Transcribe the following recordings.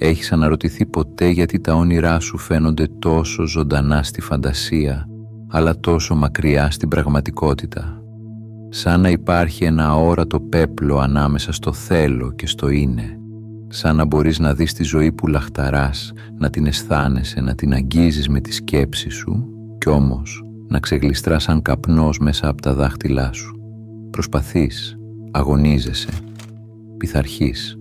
Έχεις αναρωτηθεί ποτέ γιατί τα όνειρά σου φαίνονται τόσο ζωντανά στη φαντασία, αλλά τόσο μακριά στην πραγματικότητα? Σαν να υπάρχει ένα αόρατο πέπλο ανάμεσα στο θέλω και στο είναι. Σαν να μπορείς να δεις τη ζωή που λαχταράς, να την αισθάνεσαι, να την αγγίζεις με τη σκέψη σου, κι όμως να ξεγλιστράς σαν καπνός μέσα από τα δάχτυλά σου. Προσπαθείς, αγωνίζεσαι, πειθαρχείς.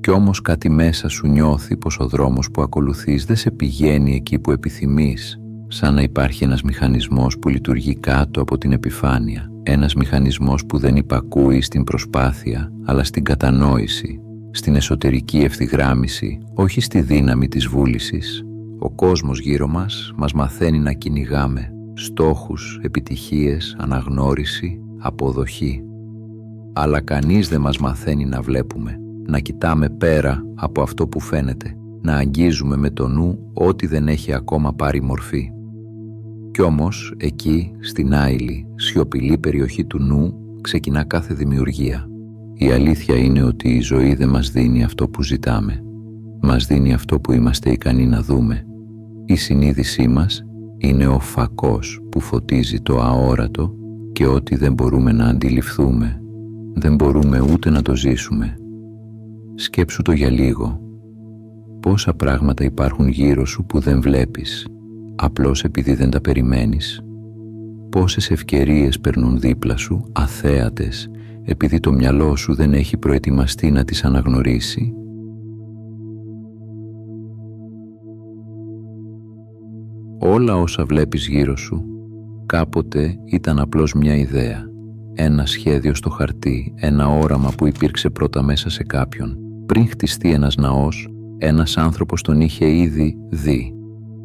Κι όμως κάτι μέσα σου νιώθει πως ο δρόμος που ακολουθείς δεν σε πηγαίνει εκεί που επιθυμείς, σαν να υπάρχει ένας μηχανισμός που λειτουργεί κάτω από την επιφάνεια, ένας μηχανισμός που δεν υπακούει στην προσπάθεια, αλλά στην κατανόηση, στην εσωτερική ευθυγράμμιση, όχι στη δύναμη της βούλησης. Ο κόσμος γύρω μας μαθαίνει να κυνηγάμε στόχους, επιτυχίες, αναγνώριση, αποδοχή. Αλλά κανείς δεν μας μαθαίνει να βλέπουμε, να κοιτάμε πέρα από αυτό που φαίνεται, να αγγίζουμε με το νου ό,τι δεν έχει ακόμα πάρει μορφή. Κι όμως, εκεί, στην άειλη, σιωπηλή περιοχή του νου, ξεκινά κάθε δημιουργία. Η αλήθεια είναι ότι η ζωή δεν μας δίνει αυτό που ζητάμε. Μας δίνει αυτό που είμαστε ικανοί να δούμε. Η συνείδησή μας είναι ο φακός που φωτίζει το αόρατο και ό,τι δεν μπορούμε να αντιληφθούμε, δεν μπορούμε ούτε να το ζήσουμε. Σκέψου το για λίγο. Πόσα πράγματα υπάρχουν γύρω σου που δεν βλέπεις, απλώς επειδή δεν τα περιμένεις. Πόσες ευκαιρίες περνούν δίπλα σου, αθέατες, επειδή το μυαλό σου δεν έχει προετοιμαστεί να τις αναγνωρίσει. Όλα όσα βλέπεις γύρω σου, κάποτε ήταν απλώς μια ιδέα, ένα σχέδιο στο χαρτί, ένα όραμα που υπήρξε πρώτα μέσα σε κάποιον. Πριν χτιστεί ένας ναός, ένας άνθρωπος τον είχε ήδη δει.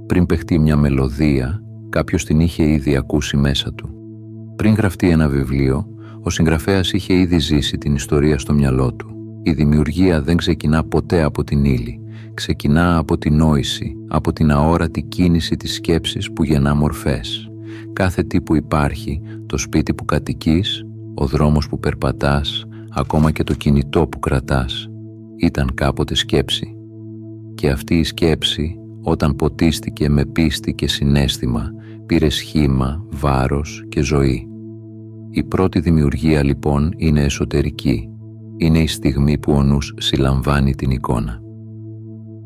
Πριν παιχτεί μια μελωδία, κάποιος την είχε ήδη ακούσει μέσα του. Πριν γραφτεί ένα βιβλίο, ο συγγραφέας είχε ήδη ζήσει την ιστορία στο μυαλό του. Η δημιουργία δεν ξεκινά ποτέ από την ύλη. Ξεκινά από την νόηση, από την αόρατη κίνηση της σκέψης που γεννά μορφές. Κάθε τι που υπάρχει, το σπίτι που κατοικείς, ο δρόμος που περπατάς, ακόμα και το κινητό που κρατάς, ήταν κάποτε σκέψη. Και αυτή η σκέψη, όταν ποτίστηκε με πίστη και συναίσθημα, πήρε σχήμα, βάρος και ζωή. Η πρώτη δημιουργία λοιπόν είναι εσωτερική. Είναι η στιγμή που ο νους συλλαμβάνει την εικόνα.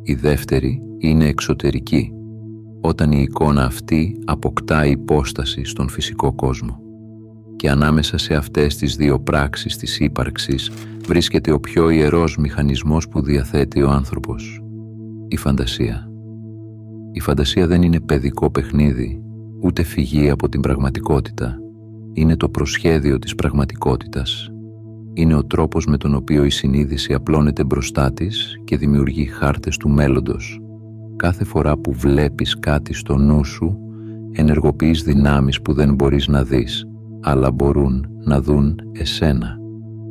Η δεύτερη είναι εξωτερική, όταν η εικόνα αυτή αποκτά υπόσταση στον φυσικό κόσμο. Και ανάμεσα σε αυτές τις δύο πράξεις της ύπαρξης βρίσκεται ο πιο ιερός μηχανισμός που διαθέτει ο άνθρωπος, η φαντασία. Η φαντασία δεν είναι παιδικό παιχνίδι, ούτε φυγή από την πραγματικότητα. Είναι το προσχέδιο της πραγματικότητας. Είναι ο τρόπος με τον οποίο η συνείδηση απλώνεται μπροστά της και δημιουργεί χάρτες του μέλλοντος. Κάθε φορά που βλέπεις κάτι στο νου σου, ενεργοποιείς δυνάμεις που δεν μπορείς να δεις, αλλά μπορούν να δουν εσένα.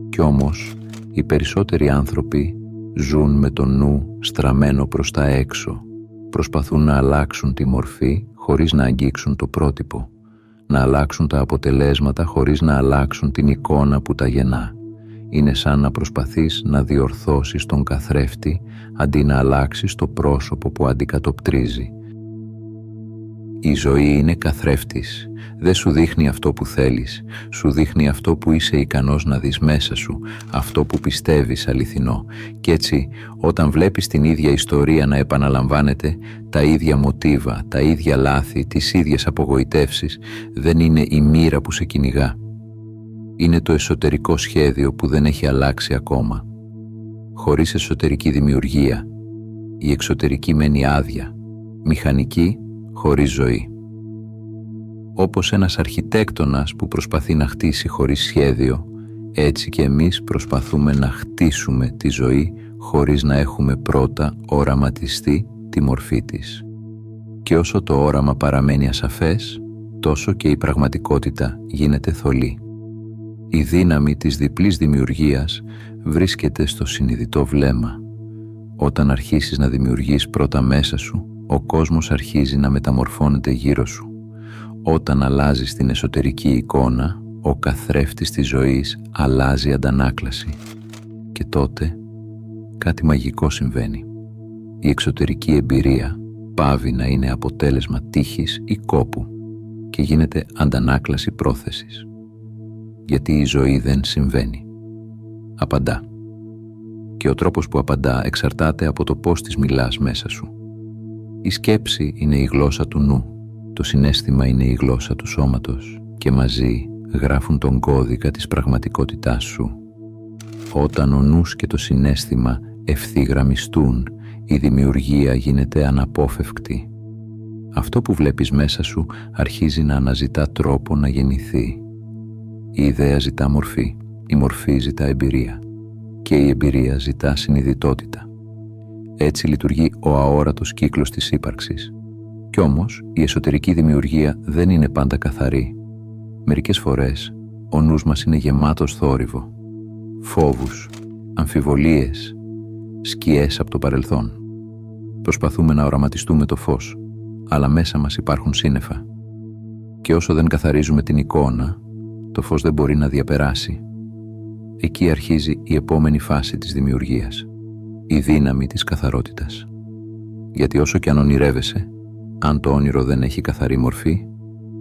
Κι όμως, οι περισσότεροι άνθρωποι ζουν με το νου στραμμένο προς τα έξω. Προσπαθούν να αλλάξουν τη μορφή χωρίς να αγγίξουν το πρότυπο. Να αλλάξουν τα αποτελέσματα χωρίς να αλλάξουν την εικόνα που τα γεννά. Είναι σαν να προσπαθείς να διορθώσεις τον καθρέφτη αντί να αλλάξεις το πρόσωπο που αντικατοπτρίζει. Η ζωή είναι καθρέφτης. Δεν σου δείχνει αυτό που θέλεις. Σου δείχνει αυτό που είσαι ικανός να δεις μέσα σου, αυτό που πιστεύεις αληθινό. Κι έτσι, όταν βλέπεις την ίδια ιστορία να επαναλαμβάνεται, τα ίδια μοτίβα, τα ίδια λάθη, τις ίδιες απογοητεύσεις, δεν είναι η μοίρα που σε κυνηγά. Είναι το εσωτερικό σχέδιο που δεν έχει αλλάξει ακόμα. Χωρίς εσωτερική δημιουργία, η εξωτερική μένει άδεια, μηχανική χωρίς ζωή. Όπως ένας αρχιτέκτονας που προσπαθεί να χτίσει χωρίς σχέδιο, έτσι και εμείς προσπαθούμε να χτίσουμε τη ζωή χωρίς να έχουμε πρώτα οραματιστεί τη μορφή της. Και όσο το όραμα παραμένει ασαφές, τόσο και η πραγματικότητα γίνεται θολή. Η δύναμη της διπλής δημιουργίας βρίσκεται στο συνειδητό βλέμμα. Όταν αρχίσεις να δημιουργείς πρώτα μέσα σου, ο κόσμος αρχίζει να μεταμορφώνεται γύρω σου. Όταν αλλάζεις την εσωτερική εικόνα, ο καθρέφτης της ζωής αλλάζει αντανάκλαση. Και τότε κάτι μαγικό συμβαίνει. η εξωτερική εμπειρία πάβει να είναι αποτέλεσμα τύχης ή κόπου και γίνεται αντανάκλαση πρόθεσης. Γιατί η ζωή δεν συμβαίνει. Απαντά. Και ο τρόπος που απαντά εξαρτάται από το πώς της μιλάς μέσα σου. Η σκέψη είναι η γλώσσα του νου, το συναίσθημα είναι η γλώσσα του σώματος και μαζί γράφουν τον κώδικα της πραγματικότητάς σου. Όταν ο νους και το συναίσθημα ευθυγραμμιστούν, η δημιουργία γίνεται αναπόφευκτη. Αυτό που βλέπεις μέσα σου αρχίζει να αναζητά τρόπο να γεννηθεί. Η ιδέα ζητά μορφή, η μορφή ζητά εμπειρία και η εμπειρία ζητά συνειδητότητα. Έτσι λειτουργεί ο αόρατος κύκλος της ύπαρξης. Κι όμως η εσωτερική δημιουργία δεν είναι πάντα καθαρή. Μερικές φορές ο νους μας είναι γεμάτος θόρυβο, φόβους, αμφιβολίες, σκιές από το παρελθόν. Προσπαθούμε να οραματιστούμε το φως, αλλά μέσα μας υπάρχουν σύννεφα. Και όσο δεν καθαρίζουμε την εικόνα, το φως δεν μπορεί να διαπεράσει. Εκεί αρχίζει η επόμενη φάση της δημιουργίας, η δύναμη της καθαρότητας. Γιατί όσο κι αν ονειρεύεσαι, αν το όνειρο δεν έχει καθαρή μορφή,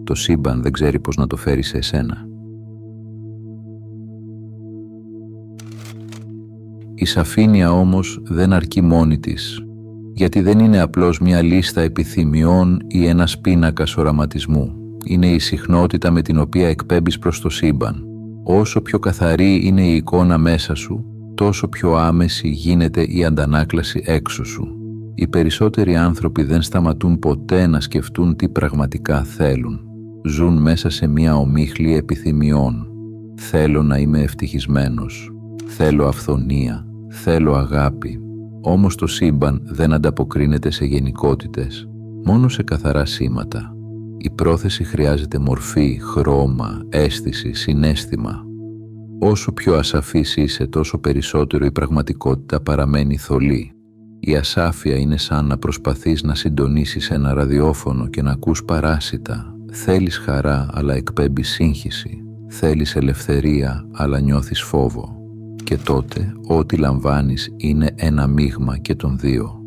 το σύμπαν δεν ξέρει πώς να το φέρει σε εσένα. Η σαφήνεια όμως δεν αρκεί μόνη της, γιατί δεν είναι απλώς μια λίστα επιθυμιών ή ένας πίνακας οραματισμού. Είναι η συχνότητα με την οποία εκπέμπεις προς το σύμπαν. Όσο πιο καθαρή είναι η εικόνα μέσα σου, τόσο πιο άμεση γίνεται η αντανάκλαση έξω σου. Οι περισσότεροι άνθρωποι δεν σταματούν ποτέ να σκεφτούν τι πραγματικά θέλουν. Ζουν μέσα σε μια ομίχλη επιθυμιών. Θέλω να είμαι ευτυχισμένος. Θέλω αυθονία. Θέλω αγάπη. Όμως το σύμπαν δεν ανταποκρίνεται σε γενικότητες, μόνο σε καθαρά σήματα. Η πρόθεση χρειάζεται μορφή, χρώμα, αίσθηση, συναίσθημα. Όσο πιο ασαφής είσαι, τόσο περισσότερο η πραγματικότητα παραμένει θολή. Η ασάφεια είναι σαν να προσπαθείς να συντονίσεις ένα ραδιόφωνο και να ακούς παράσιτα. Θέλεις χαρά, αλλά εκπέμπεις σύγχυση. Θέλεις ελευθερία, αλλά νιώθεις φόβο. Και τότε ό,τι λαμβάνεις είναι ένα μείγμα και των δύο.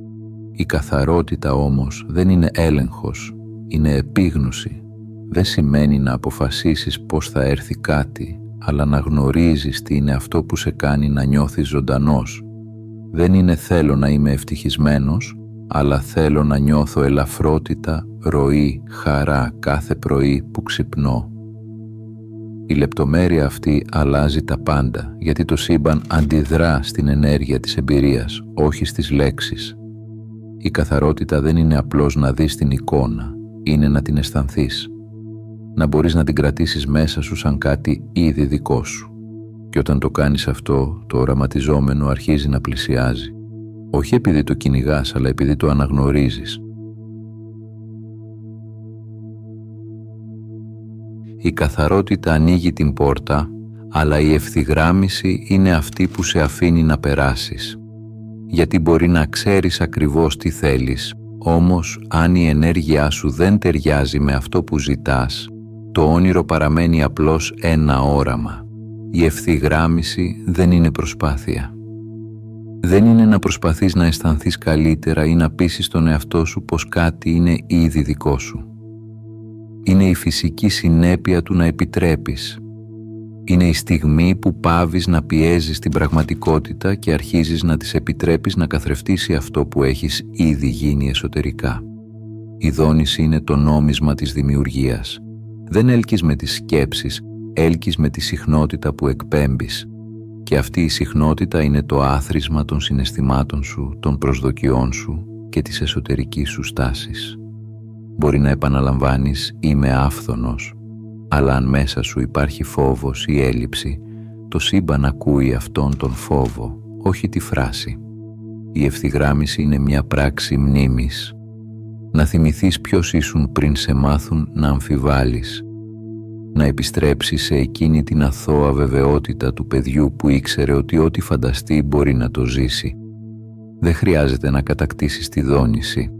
Η καθαρότητα όμως δεν είναι έλεγχος, είναι επίγνωση. Δεν σημαίνει να αποφασίσεις πώς θα έρθει κάτι, αλλά να γνωρίζεις τι είναι αυτό που σε κάνει να νιώθεις ζωντανός. Δεν είναι θέλω να είμαι ευτυχισμένος, αλλά θέλω να νιώθω ελαφρότητα, ροή, χαρά κάθε πρωί που ξυπνώ. Η λεπτομέρεια αυτή αλλάζει τα πάντα, γιατί το σύμπαν αντιδρά στην ενέργεια της εμπειρίας, όχι στις λέξεις. Η καθαρότητα δεν είναι απλώς να δεις την εικόνα, είναι να την αισθανθείς. Να μπορείς να την κρατήσεις μέσα σου σαν κάτι ήδη δικό σου. Και όταν το κάνεις αυτό, το οραματιζόμενο αρχίζει να πλησιάζει. Όχι επειδή το κυνηγάς, αλλά επειδή το αναγνωρίζεις. Η καθαρότητα ανοίγει την πόρτα, αλλά η ευθυγράμμιση είναι αυτή που σε αφήνει να περάσεις. Γιατί μπορεί να ξέρεις ακριβώς τι θέλεις, όμως αν η ενέργειά σου δεν ταιριάζει με αυτό που ζητάς, το όνειρο παραμένει απλώς ένα όραμα. Η ευθυγράμμιση δεν είναι προσπάθεια. Δεν είναι να προσπαθείς να αισθανθείς καλύτερα ή να πείσεις τον εαυτό σου πως κάτι είναι ήδη δικό σου. Είναι η φυσική συνέπεια του να επιτρέπεις. Είναι η στιγμή που πάβεις να πιέζεις την πραγματικότητα και αρχίζεις να της επιτρέπεις να καθρεφτήσει αυτό που έχεις ήδη γίνει εσωτερικά. Η δόνηση είναι το νόμισμα της δημιουργίας. Δεν έλκεις με τις σκέψεις, έλκεις με τη συχνότητα που εκπέμπεις. Και αυτή η συχνότητα είναι το άθροισμα των συναισθημάτων σου, των προσδοκιών σου και της εσωτερικής σου στάσης. Μπορεί να επαναλαμβάνεις «είμαι άφθονος», αλλά αν μέσα σου υπάρχει φόβος ή έλλειψη, το σύμπαν ακούει αυτόν τον φόβο, όχι τη φράση. Η ευθυγράμμιση είναι μια πράξη μνήμης. Να θυμηθείς ποιος ήσουν πριν σε μάθουν να αμφιβάλλεις. Να επιστρέψεις σε εκείνη την αθώα βεβαιότητα του παιδιού που ήξερε ότι ό,τι φανταστεί μπορεί να το ζήσει. Δεν χρειάζεται να κατακτήσεις τη δόνηση.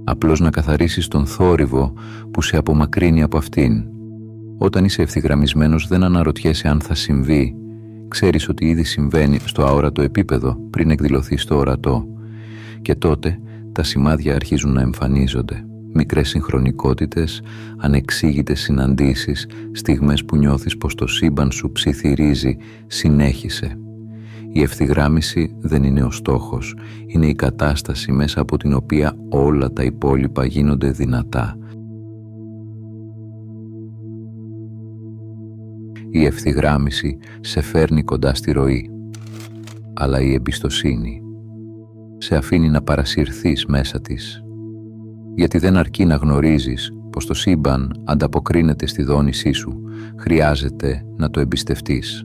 Απλώς να καθαρίσεις τον θόρυβο που σε απομακρύνει από αυτήν. Όταν είσαι ευθυγραμμισμένος δεν αναρωτιέσαι αν θα συμβεί. Ξέρεις ότι ήδη συμβαίνει στο αόρατο επίπεδο πριν εκδηλωθεί στο ορατό. Και τότε τα σημάδια αρχίζουν να εμφανίζονται. Μικρές συγχρονικότητες, ανεξήγητες συναντήσεις, στιγμές που νιώθεις πως το σύμπαν σου ψιθυρίζει, συνέχισε. Η ευθυγράμμιση δεν είναι ο στόχος, είναι η κατάσταση μέσα από την οποία όλα τα υπόλοιπα γίνονται δυνατά. Η ευθυγράμμιση σε φέρνει κοντά στη ροή, αλλά η εμπιστοσύνη σε αφήνει να παρασυρθείς μέσα της. Γιατί δεν αρκεί να γνωρίζεις πως το σύμπαν ανταποκρίνεται στη δόνησή σου, χρειάζεται να το εμπιστευτείς.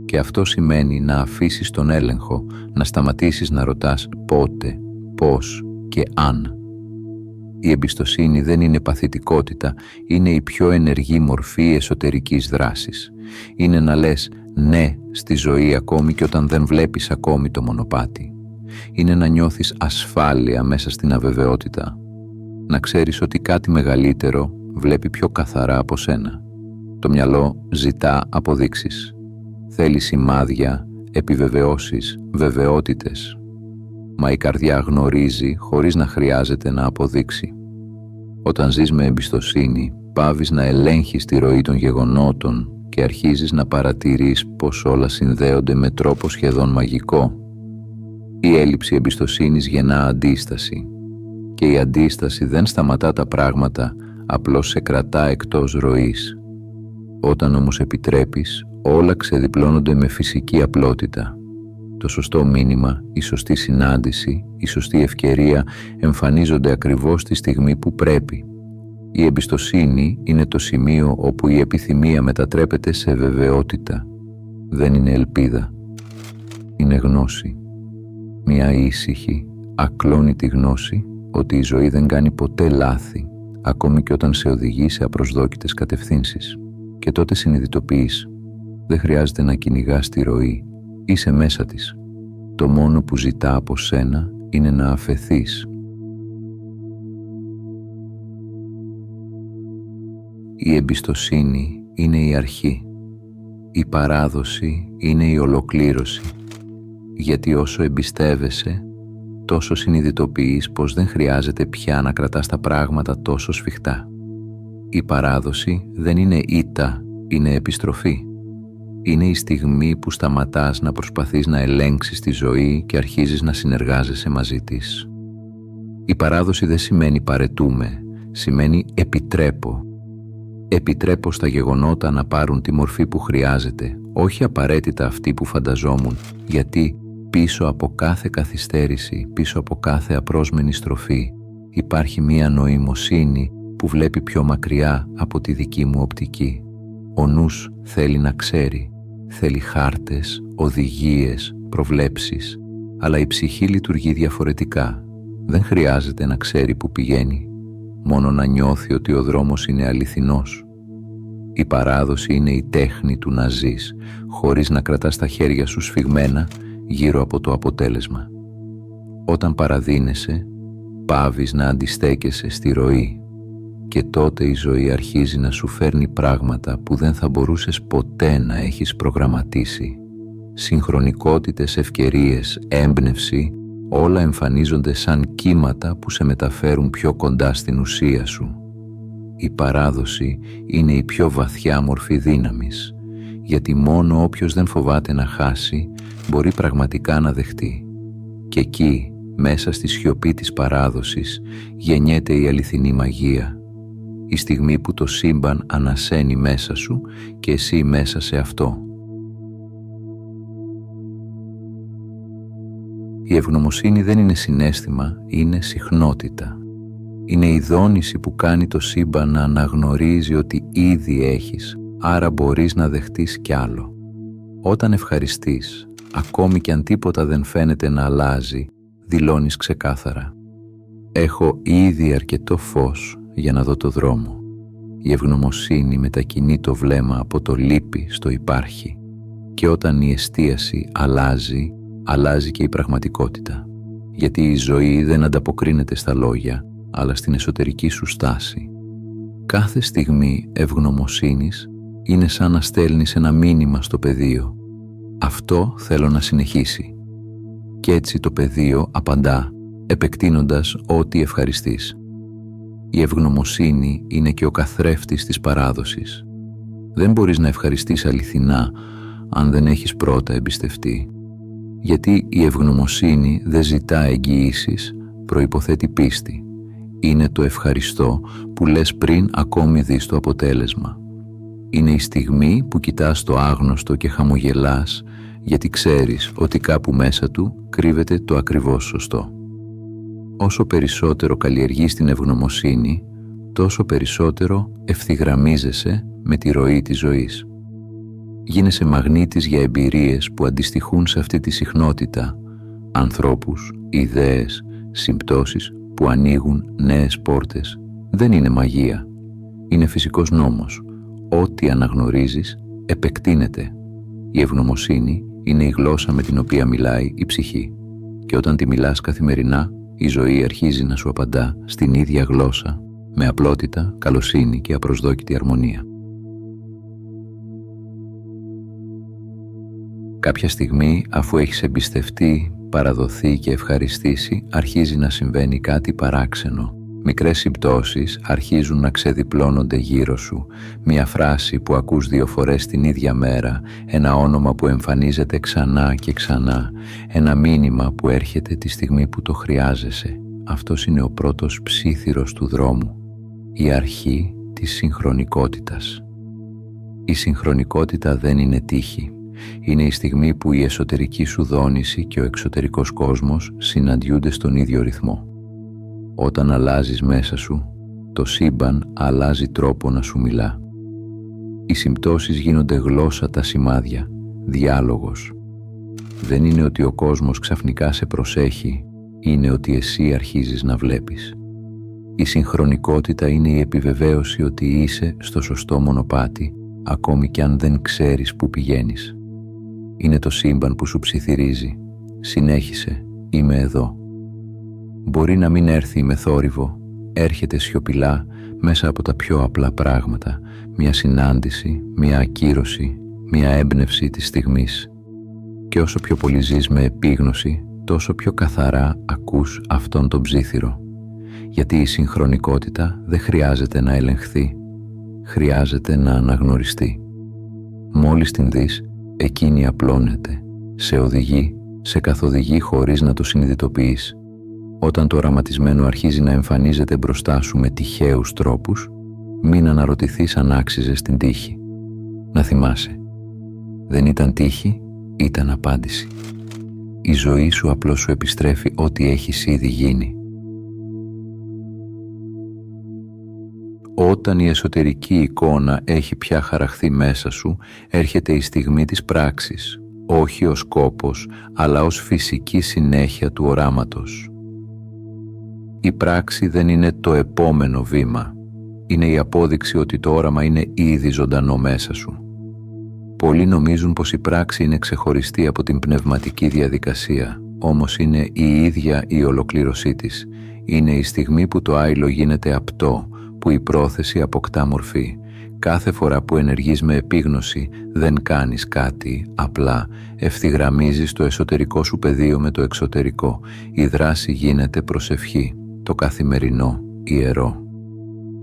Και αυτό σημαίνει να αφήσεις τον έλεγχο, να σταματήσεις να ρωτάς πότε, πώς και αν. Η εμπιστοσύνη δεν είναι παθητικότητα, είναι η πιο ενεργή μορφή εσωτερικής δράσης. Είναι να λες ναι στη ζωή ακόμη και όταν δεν βλέπεις ακόμη το μονοπάτι. Είναι να νιώθεις ασφάλεια μέσα στην αβεβαιότητα. Να ξέρεις ότι κάτι μεγαλύτερο βλέπει πιο καθαρά από σένα. Το μυαλό ζητά αποδείξεις. Θέλει σημάδια, επιβεβαιώσεις, βεβαιότητες. Μα η καρδιά γνωρίζει χωρίς να χρειάζεται να αποδείξει. Όταν ζεις με εμπιστοσύνη, πάβεις να ελέγχεις τη ροή των γεγονότων και αρχίζεις να παρατηρείς πως όλα συνδέονται με τρόπο σχεδόν μαγικό. Η έλλειψη εμπιστοσύνης γεννά αντίσταση. Και η αντίσταση δεν σταματά τα πράγματα, απλώς σε κρατά εκτός ροής. Όταν όμως επιτρέπεις, όλα ξεδιπλώνονται με φυσική απλότητα. Το σωστό μήνυμα, η σωστή συνάντηση, η σωστή ευκαιρία εμφανίζονται ακριβώς τη στιγμή που πρέπει. Η εμπιστοσύνη είναι το σημείο όπου η επιθυμία μετατρέπεται σε βεβαιότητα. Δεν είναι ελπίδα. Είναι γνώση. Μια ήσυχη, ακλόνητη γνώση ότι η ζωή δεν κάνει ποτέ λάθη, ακόμη και όταν σε οδηγεί σε απροσδόκητες κατευθύνσεις. Και τότε συνειδητοποιείς, δεν χρειάζεται να κυνηγάς τη ροή, είσαι μέσα της. Το μόνο που ζητά από σένα είναι να αφεθείς. Η εμπιστοσύνη είναι η αρχή. Η παράδοση είναι η ολοκλήρωση. Γιατί όσο εμπιστεύεσαι, τόσο συνειδητοποιείς πως δεν χρειάζεται πια να κρατάς τα πράγματα τόσο σφιχτά. Η παράδοση δεν είναι ήττα, είναι επιστροφή. Είναι η στιγμή που σταματάς να προσπαθείς να ελέγξεις τη ζωή και αρχίζεις να συνεργάζεσαι μαζί της. Η παράδοση δεν σημαίνει παρετούμε, σημαίνει επιτρέπω. Επιτρέπω στα γεγονότα να πάρουν τη μορφή που χρειάζεται, όχι απαραίτητα αυτή που φανταζόμουν, γιατί πίσω από κάθε καθυστέρηση, πίσω από κάθε απρόσμενη στροφή, υπάρχει μία νοημοσύνη που βλέπει πιο μακριά από τη δική μου οπτική. Ο νους θέλει να ξέρει, θέλει χάρτες, οδηγίες, προβλέψεις, αλλά η ψυχή λειτουργεί διαφορετικά. Δεν χρειάζεται να ξέρει που πηγαίνει, μόνο να νιώθει ότι ο δρόμος είναι αληθινός. Η παράδοση είναι η τέχνη του να ζεις, χωρίς να κρατάς τα χέρια σου σφιγμένα γύρω από το αποτέλεσμα. Όταν παραδίνεσαι, πάβεις να αντιστέκεσαι στη ροή και τότε η ζωή αρχίζει να σου φέρνει πράγματα που δεν θα μπορούσες ποτέ να έχεις προγραμματίσει. Συγχρονικότητες, ευκαιρίες, έμπνευση, όλα εμφανίζονται σαν κύματα που σε μεταφέρουν πιο κοντά στην ουσία σου. Η παράδοση είναι η πιο βαθιά μορφή δύναμης, γιατί μόνο όποιος δεν φοβάται να χάσει μπορεί πραγματικά να δεχτεί. Και εκεί, μέσα στη σιωπή της παράδοσης, γεννιέται η αληθινή μαγεία. Η στιγμή που το σύμπαν ανασένει μέσα σου και εσύ μέσα σε αυτό. Η ευγνωμοσύνη δεν είναι συναίσθημα, είναι συχνότητα. Είναι η δόνηση που κάνει το σύμπαν να αναγνωρίζει ότι ήδη έχεις, άρα μπορείς να δεχτείς κι άλλο. Όταν ευχαριστείς, ακόμη κι αν τίποτα δεν φαίνεται να αλλάζει, δηλώνεις ξεκάθαρα: έχω ήδη αρκετό φως για να δω το δρόμο. Η ευγνωμοσύνη μετακινεί το βλέμμα από το λείπει στο υπάρχει. Και όταν η εστίαση αλλάζει, αλλάζει και η πραγματικότητα. Γιατί η ζωή δεν ανταποκρίνεται στα λόγια, αλλά στην εσωτερική σου στάση. Κάθε στιγμή ευγνωμοσύνης είναι σαν να στέλνεις ένα μήνυμα στο πεδίο. Αυτό θέλω να συνεχίσει. Και έτσι το πεδίο απαντά: επεκτείνοντας ό,τι ευχαριστείς. Η ευγνωμοσύνη είναι και ο καθρέφτης της παράδοσης. Δεν μπορείς να ευχαριστείς αληθινά αν δεν έχεις πρώτα εμπιστευτεί. Γιατί η ευγνωμοσύνη δεν ζητά εγγυήσεις, προϋποθέτει πίστη. Είναι το ευχαριστώ που λες πριν ακόμη δεις το αποτέλεσμα. Είναι η στιγμή που κοιτάς το άγνωστο και χαμογελάς, γιατί ξέρεις ότι κάπου μέσα του κρύβεται το ακριβώς σωστό. Όσο περισσότερο καλλιεργείς την ευγνωμοσύνη, τόσο περισσότερο ευθυγραμμίζεσαι με τη ροή της ζωής. Γίνεσαι μαγνήτης για εμπειρίες που αντιστοιχούν σε αυτή τη συχνότητα, ανθρώπους, ιδέες, συμπτώσεις που ανοίγουν νέες πόρτες. Δεν είναι μαγεία. Είναι φυσικός νόμος. Ό,τι αναγνωρίζεις επεκτείνεται. Η ευγνωμοσύνη είναι η γλώσσα με την οποία μιλάει η ψυχή. Και όταν τη μιλάς καθημερινά, η ζωή αρχίζει να σου απαντά στην ίδια γλώσσα, με απλότητα, καλοσύνη και απροσδόκητη αρμονία. Κάποια στιγμή, αφού έχεις εμπιστευτεί, παραδοθεί και ευχαριστήσει, αρχίζει να συμβαίνει κάτι παράξενο. Μικρές συμπτώσεις αρχίζουν να ξεδιπλώνονται γύρω σου. Μια φράση που ακούς 2 φορές την ίδια μέρα, ένα όνομα που εμφανίζεται ξανά και ξανά, ένα μήνυμα που έρχεται τη στιγμή που το χρειάζεσαι. Αυτός είναι ο πρώτος ψίθυρος του δρόμου, η αρχή της συγχρονικότητας. Η συγχρονικότητα δεν είναι τύχη. Είναι η στιγμή που η εσωτερική σου δόνηση και ο εξωτερικός κόσμος συναντιούνται στον ίδιο ρυθμό. Όταν αλλάζεις μέσα σου, το σύμπαν αλλάζει τρόπο να σου μιλά. Οι συμπτώσεις γίνονται γλώσσα, τα σημάδια, διάλογος. Δεν είναι ότι ο κόσμος ξαφνικά σε προσέχει, είναι ότι εσύ αρχίζεις να βλέπεις. Η συγχρονικότητα είναι η επιβεβαίωση ότι είσαι στο σωστό μονοπάτι, ακόμη κι αν δεν ξέρεις που πηγαίνεις. Είναι το σύμπαν που σου ψιθυρίζει. Συνέχισε, είμαι εδώ. Μπορεί να μην έρθει με θόρυβο, έρχεται σιωπηλά μέσα από τα πιο απλά πράγματα, μια συνάντηση, μια ακύρωση, μια έμπνευση της στιγμής. Και όσο πιο πολύ ζεις με επίγνωση, τόσο πιο καθαρά ακούς αυτόν τον ψίθυρο. Γιατί η συγχρονικότητα δεν χρειάζεται να ελεγχθεί, χρειάζεται να αναγνωριστεί. Μόλις την δεις, εκείνη απλώνεται, σε οδηγεί, σε καθοδηγεί χωρίς να το συνειδητοποιείς. Όταν το οραματισμένο αρχίζει να εμφανίζεται μπροστά σου με τυχαίους τρόπους, μην αναρωτηθείς αν άξιζες την τύχη. Να θυμάσαι, δεν ήταν τύχη, ήταν απάντηση. Η ζωή σου απλώς σου επιστρέφει ό,τι έχεις ήδη γίνει. Όταν η εσωτερική εικόνα έχει πια χαραχθεί μέσα σου, έρχεται η στιγμή της πράξης, όχι ως σκόπος, αλλά ως φυσική συνέχεια του οράματος. Η πράξη δεν είναι το επόμενο βήμα, είναι η απόδειξη ότι το όραμα είναι ήδη ζωντανό μέσα σου. Πολλοί νομίζουν πως η πράξη είναι ξεχωριστή από την πνευματική διαδικασία, όμως είναι η ίδια η ολοκλήρωσή της. Είναι η στιγμή που το άειλο γίνεται απτό, που η πρόθεση αποκτά μορφή. Κάθε φορά που ενεργείς με επίγνωση, δεν κάνεις κάτι, απλά ευθυγραμμίζεις το εσωτερικό σου πεδίο με το εξωτερικό. Η δράση γίνεται προσευχή, το καθημερινό, ιερό.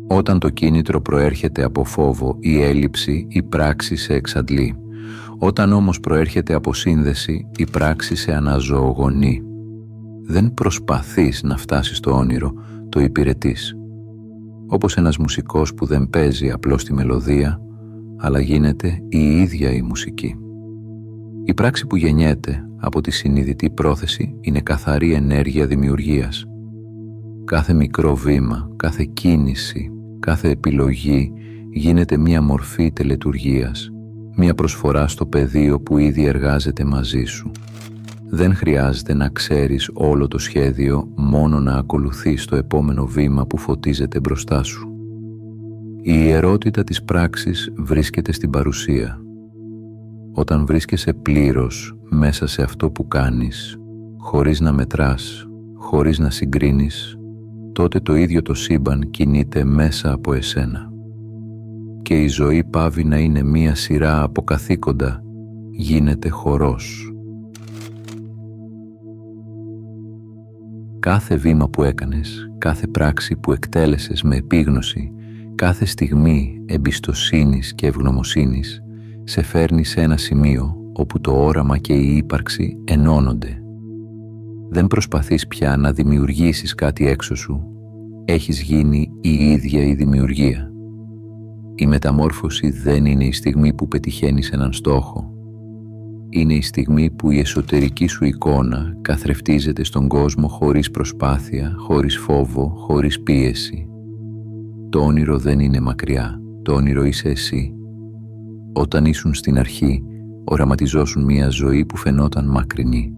Όταν το κίνητρο προέρχεται από φόβο ή έλλειψη, η πράξη σε εξαντλεί. Όταν όμως προέρχεται από σύνδεση, η πράξη σε αναζωογονεί. Δεν προσπαθείς να φτάσεις στο όνειρο, το υπηρετείς. Όπως ένας μουσικός που δεν παίζει απλώς τη μελωδία, αλλά γίνεται η ίδια η μουσική. Η πράξη που γεννιέται από τη συνειδητή πρόθεση είναι καθαρή ενέργεια δημιουργίας. Κάθε μικρό βήμα, κάθε κίνηση, κάθε επιλογή γίνεται μία μορφή τελετουργίας, μία προσφορά στο πεδίο που ήδη εργάζεται μαζί σου. Δεν χρειάζεται να ξέρεις όλο το σχέδιο, μόνο να ακολουθείς το επόμενο βήμα που φωτίζεται μπροστά σου. Η ιερότητα της πράξης βρίσκεται στην παρουσία. Όταν βρίσκεσαι πλήρως μέσα σε αυτό που κάνεις, χωρίς να μετράς, χωρίς να συγκρίνεις, τότε το ίδιο το σύμπαν κινείται μέσα από εσένα. Και η ζωή πάβει να είναι μία σειρά από καθήκοντα, γίνεται χορός. Κάθε βήμα που έκανες, κάθε πράξη που εκτέλεσες με επίγνωση, κάθε στιγμή εμπιστοσύνης και ευγνωμοσύνης σε φέρνει σε ένα σημείο όπου το όραμα και η ύπαρξη ενώνονται. Δεν προσπαθείς πια να δημιουργήσεις κάτι έξω σου. Έχεις γίνει η ίδια η δημιουργία. Η μεταμόρφωση δεν είναι η στιγμή που πετυχαίνεις έναν στόχο. Είναι η στιγμή που η εσωτερική σου εικόνα καθρεφτίζεται στον κόσμο χωρίς προσπάθεια, χωρίς φόβο, χωρίς πίεση. Το όνειρο δεν είναι μακριά. Το όνειρο είσαι εσύ. Όταν ήσουν στην αρχή, οραματιζόσουν μια ζωή που φαινόταν μακρινή.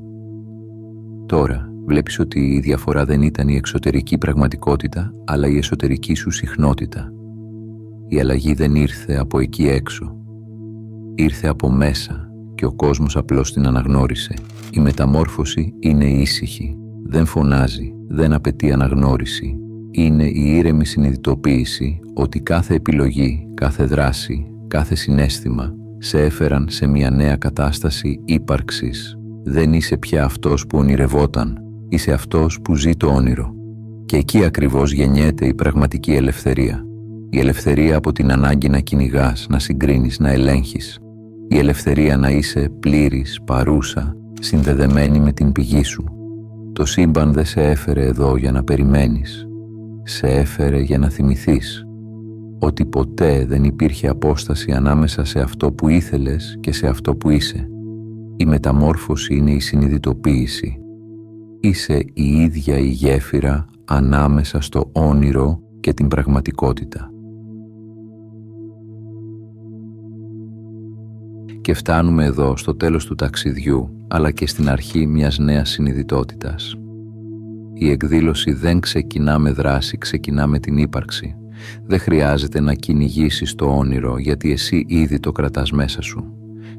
Τώρα βλέπεις ότι η διαφορά δεν ήταν η εξωτερική πραγματικότητα, αλλά η εσωτερική σου συχνότητα. Η αλλαγή δεν ήρθε από εκεί έξω. Ήρθε από μέσα και ο κόσμος απλώς την αναγνώρισε. Η μεταμόρφωση είναι ήσυχη. Δεν φωνάζει, δεν απαιτεί αναγνώριση. Είναι η ήρεμη συνειδητοποίηση ότι κάθε επιλογή, κάθε δράση, κάθε συναίσθημα σε έφεραν σε μια νέα κατάσταση ύπαρξης. Δεν είσαι πια αυτός που ονειρευόταν, είσαι αυτός που ζει το όνειρο. Και εκεί ακριβώς γεννιέται η πραγματική ελευθερία. Η ελευθερία από την ανάγκη να κυνηγάς, να συγκρίνεις, να ελέγχεις. Η ελευθερία να είσαι πλήρης, παρούσα, συνδεδεμένη με την πηγή σου. Το σύμπαν δεν σε έφερε εδώ για να περιμένεις. Σε έφερε για να θυμηθείς ότι ποτέ δεν υπήρχε απόσταση ανάμεσα σε αυτό που ήθελες και σε αυτό που είσαι. Η μεταμόρφωση είναι η συνειδητοποίηση. Είσαι η ίδια η γέφυρα ανάμεσα στο όνειρο και την πραγματικότητα. Και φτάνουμε εδώ στο τέλος του ταξιδιού, αλλά και στην αρχή μιας νέας συνειδητότητας. Η εκδήλωση δεν ξεκινά με δράση, ξεκινά με την ύπαρξη. Δεν χρειάζεται να κυνηγήσεις το όνειρο, γιατί εσύ ήδη το κρατάς μέσα σου.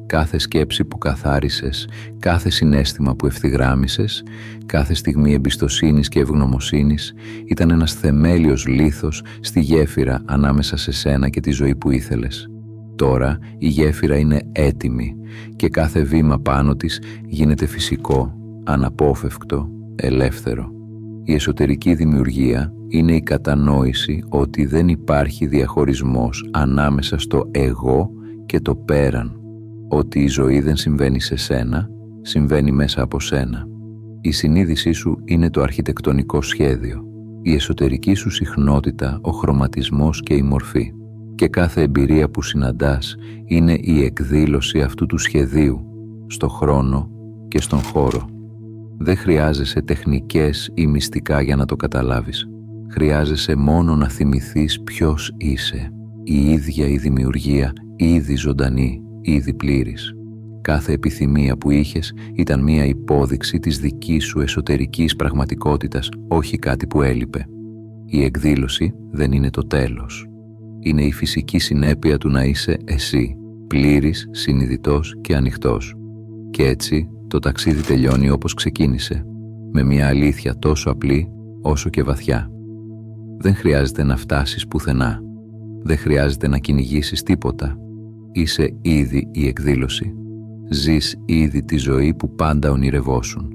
Κάθε σκέψη που καθάρισες, κάθε συναίσθημα που ευθυγράμμισες, κάθε στιγμή εμπιστοσύνης και ευγνωμοσύνης ήταν ένας θεμέλιος λίθος στη γέφυρα ανάμεσα σε σένα και τη ζωή που ήθελες. Τώρα η γέφυρα είναι έτοιμη και κάθε βήμα πάνω της γίνεται φυσικό, αναπόφευκτο, ελεύθερο. Η εσωτερική δημιουργία είναι η κατανόηση ότι δεν υπάρχει διαχωρισμός ανάμεσα στο εγώ και το πέραν, ότι η ζωή δεν συμβαίνει σε σένα, συμβαίνει μέσα από σένα. Η συνείδησή σου είναι το αρχιτεκτονικό σχέδιο, η εσωτερική σου συχνότητα, ο χρωματισμός και η μορφή. Και κάθε εμπειρία που συναντάς είναι η εκδήλωση αυτού του σχεδίου, στο χρόνο και στον χώρο. Δεν χρειάζεσαι τεχνικές ή μυστικά για να το καταλάβεις. Χρειάζεσαι μόνο να θυμηθείς ποιος είσαι. Η ίδια η δημιουργία, ήδη ζωντανή, ήδη πλήρης. Κάθε επιθυμία που είχες ήταν μία υπόδειξη της δικής σου εσωτερικής πραγματικότητας, όχι κάτι που έλειπε. Η εκδήλωση δεν είναι το τέλος. Είναι η φυσική συνέπεια του να είσαι εσύ, πλήρης, συνειδητός και ανοιχτός. Και έτσι το ταξίδι τελειώνει όπως ξεκίνησε, με μια αλήθεια τόσο απλή όσο και βαθιά. Δεν χρειάζεται να φτάσεις πουθενά. Δεν χρειάζεται να κυνηγήσεις τίποτα. Είσαι ήδη η εκδήλωση. Ζεις ήδη τη ζωή που πάντα ονειρευόσουν.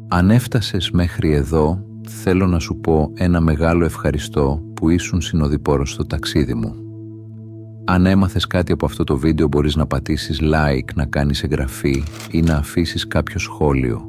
Αν έφτασες μέχρι εδώ, θέλω να σου πω ένα μεγάλο ευχαριστώ που ήσουν συνοδοιπόρος στο ταξίδι μου. Αν έμαθες κάτι από αυτό το βίντεο, μπορείς να πατήσεις like, να κάνεις εγγραφή ή να αφήσεις κάποιο σχόλιο.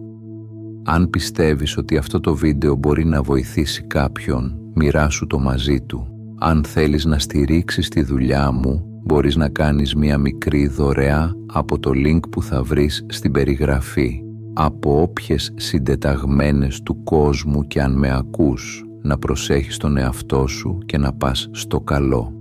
Αν πιστεύεις ότι αυτό το βίντεο μπορεί να βοηθήσει κάποιον, μοιράσου το μαζί του. Αν θέλεις να στηρίξεις τη δουλειά μου, μπορείς να κάνεις μια μικρή δωρεά από το link που θα βρεις στην περιγραφή. Από όποιες συντεταγμένες του κόσμου και αν με ακούς, να προσέχεις τον εαυτό σου και να πας στο καλό.